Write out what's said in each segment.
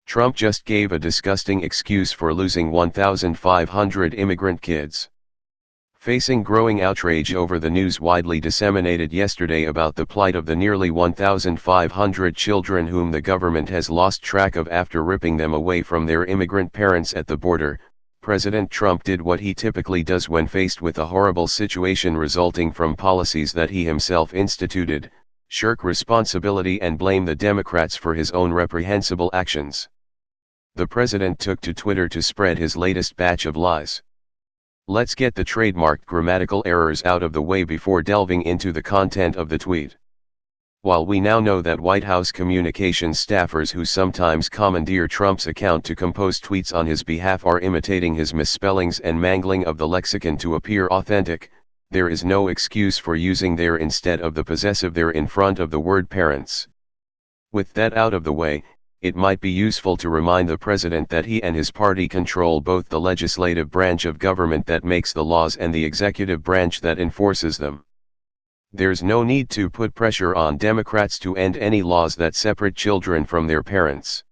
Trump just gave a disgusting excuse for losing 1,500 immigrant kids. Facing growing outrage over the news widely disseminated yesterday about the plight of the nearly 1,500 children whom the government has lost track of after ripping them away from their immigrant parents at the border, President Trump did what he typically does when faced with a horrible situation resulting from policies that he himself instituted: shirk responsibility and blame the Democrats for his own reprehensible actions. The president took to Twitter to spread his latest batch of lies. Let's get the trademarked grammatical errors out of the way before delving into the content of the tweet. While we now know that White House communications staffers who sometimes commandeer Trump's account to compose tweets on his behalf are imitating his misspellings and mangling of the lexicon to appear authentic, there is no excuse for using there instead of the possessive there in front of the word parents. With that out of the way, it might be useful to remind the president that he and his party control both the legislative branch of government that makes the laws and the executive branch that enforces them. There's no need to put pressure on Democrats to end any laws that separate children from their parents.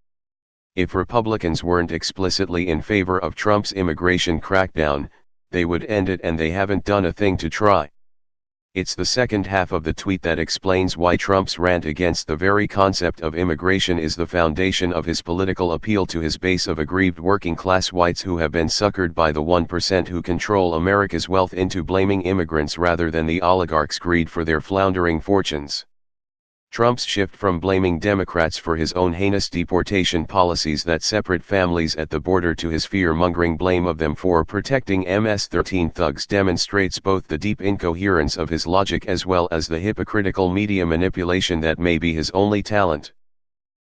If Republicans weren't explicitly in favor of Trump's immigration crackdown, they would end it, and they haven't done a thing to try. It's the second half of the tweet that explains why Trump's rant against the very concept of immigration is the foundation of his political appeal to his base of aggrieved working-class whites who have been suckered by the 1% who control America's wealth into blaming immigrants rather than the oligarchs' greed for their floundering fortunes. Trump's shift from blaming Democrats for his own heinous deportation policies that separate families at the border to his fear-mongering blame of them for protecting MS-13 thugs demonstrates both the deep incoherence of his logic as well as the hypocritical media manipulation that may be his only talent.